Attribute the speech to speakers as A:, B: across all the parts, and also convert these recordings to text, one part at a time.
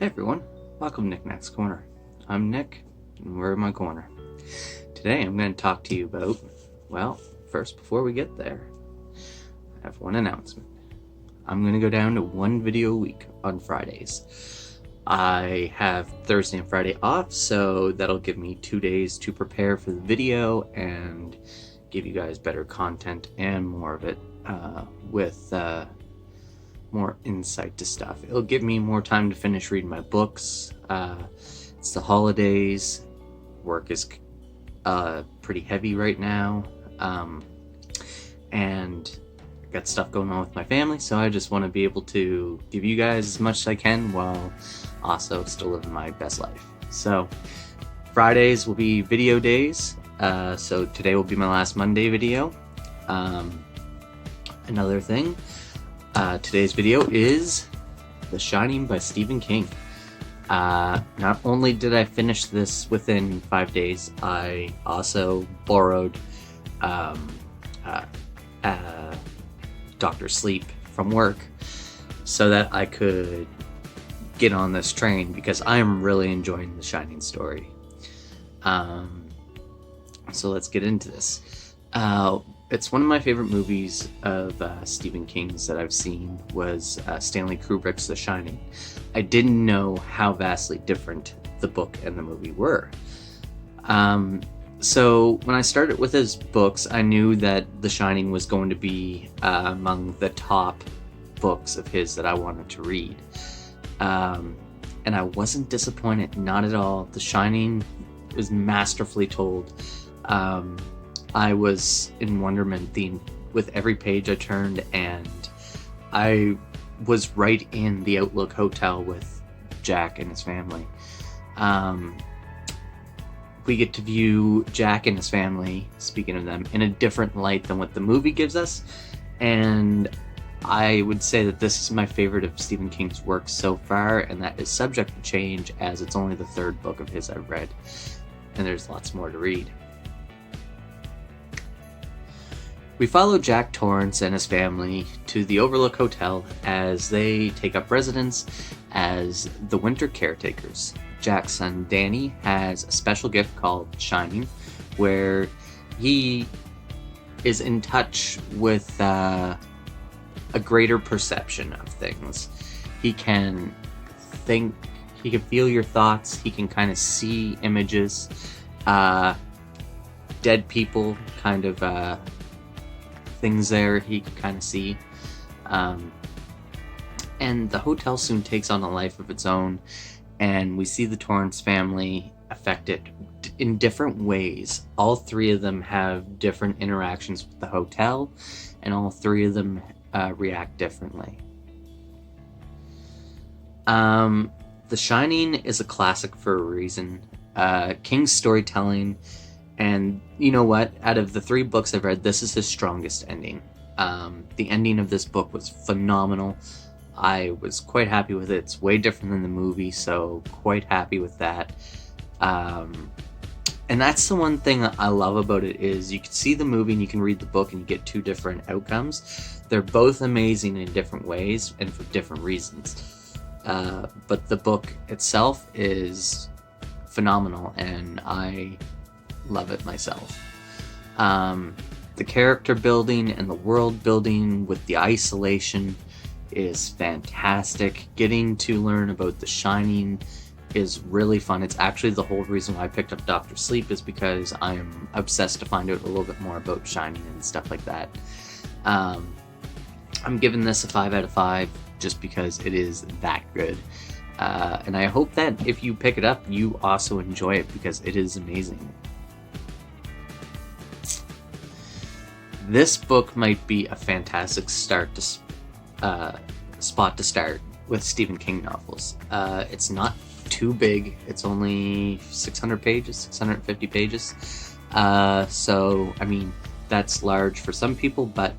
A: Hey everyone, welcome to Nick Nack's Corner. I'm Nick, and we're in my corner. Today I'm going to talk to you about, first before we get there, I have one announcement. I'm going to go down to one video a week on Fridays. I have Thursday and Friday off, so that'll give me 2 days to prepare for the video and give you guys better content and more of it with more insight to stuff. It'll give me more time to finish reading my books. It's the holidays. Work is pretty heavy right now. And I got stuff going on with my family, so I just want to be able to give you guys as much as I can while also still living my best life. So Fridays will be video days. So today will be my last Monday video. Another thing, today's video is The Shining by Stephen King. Not only did I finish this within 5 days, I also borrowed Dr. Sleep from work so that I could get on this train because I am really enjoying the Shining story. So let's get into this. It's one of my favorite movies of Stephen King's that I've seen was Stanley Kubrick's The Shining. I didn't know how vastly different the book and the movie were. So when I started with his books, I knew that The Shining was going to be among the top books of his that I wanted to read. And I wasn't disappointed, not at all. The Shining is masterfully told. I was in wonderment with every page I turned, and I was right in the Outlook Hotel with Jack and his family. We get to view Jack and his family, speaking of them, in a different light than what the movie gives us, and I would say that this is my favorite of Stephen King's work so far, and that is subject to change as it's only the third book of his I've read, and there's lots more to read. We follow Jack Torrance and his family to the Overlook Hotel as they take up residence as the winter caretakers. Jack's son Danny has a special gift called Shining, where he is in touch with a greater perception of things. He can think, he can feel your thoughts, he can kind of see images, dead people, kind of things there he can kind of see. And the hotel soon takes on a life of its own, and we see the Torrance family affected in different ways. All three of them have different interactions with the hotel, and all three of them react differently. The Shining is a classic for a reason. King's storytelling, and you know what? Out of the 3 books I've read, this is his strongest ending. The ending of this book was phenomenal. I was quite happy with it. It's way different than the movie, so quite happy with that. And that's the one thing that I love about it is you can see the movie and you can read the book and you get 2 different outcomes. They're both amazing in different ways and for different reasons. But the book itself is phenomenal, and I love it myself. The character building and the world building with the isolation is fantastic. Getting to learn about The Shining is really fun. It's actually the whole reason why I picked up Dr. Sleep, is because I am obsessed to find out a little bit more about Shining and stuff like that. I'm giving this a 5 out of 5 just because it is that good. And I hope that if you pick it up, you also enjoy it because it is amazing. This book might be a fantastic spot to start with Stephen King novels. It's not too big. It's only 600 pages, 650 pages. So, I mean, that's large for some people, but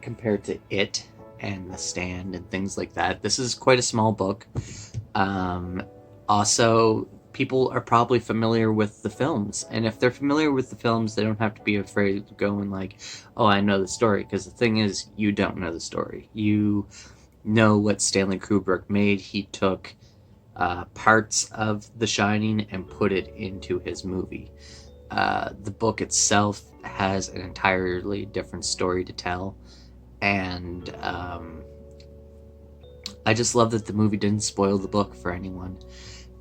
A: compared to It and The Stand and things like that, this is quite a small book. Also, people are probably familiar with the films, and if they're familiar with the films, they don't have to be afraid of going like, oh, I know the story, because the thing is, you don't know the story. You know what Stanley Kubrick made. He took parts of The Shining and put it into his movie. The book itself has an entirely different story to tell, and I just love that the movie didn't spoil the book for anyone.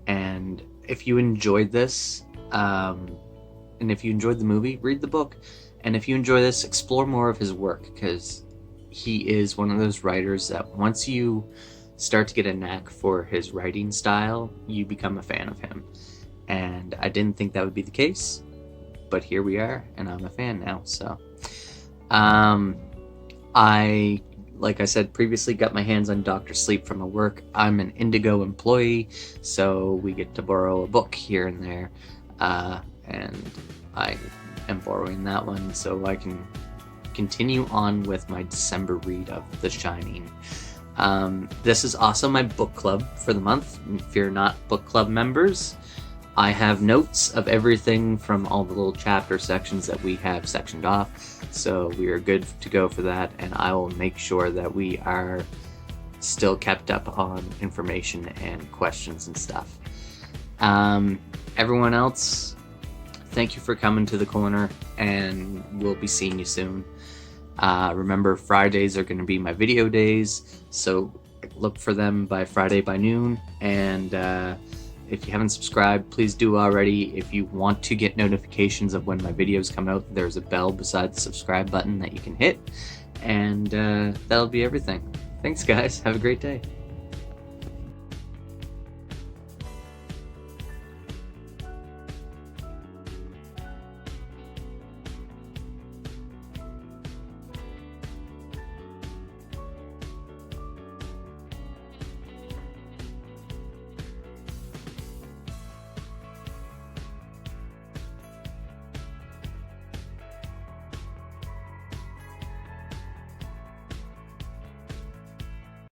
A: And if you enjoyed this, and if you enjoyed the movie, read the book. And if you enjoy this, explore more of his work, because he is one of those writers that once you start to get a knack for his writing style, you become a fan of him. And I didn't think that would be the case, but here we are, and I'm a fan now. So I, like I said previously, got my hands on Dr. Sleep from my work. I'm an Indigo employee, so we get to borrow a book here and there, and I am borrowing that one so I can continue on with my December read of The Shining. This is also my book club for the month. If you're not book club members, I have notes of everything from all the little chapter sections that we have sectioned off, so we are good to go for that, and I will make sure that we are still kept up on information and questions and stuff. Everyone else, thank you for coming to the corner, and we'll be seeing you soon. Remember, Fridays are going to be my video days, so look for them by Friday by noon. And if you haven't subscribed, please do already. If you want to get notifications of when my videos come out, there's a bell beside the subscribe button that you can hit. And that'll be everything. Thanks, guys. Have a great day.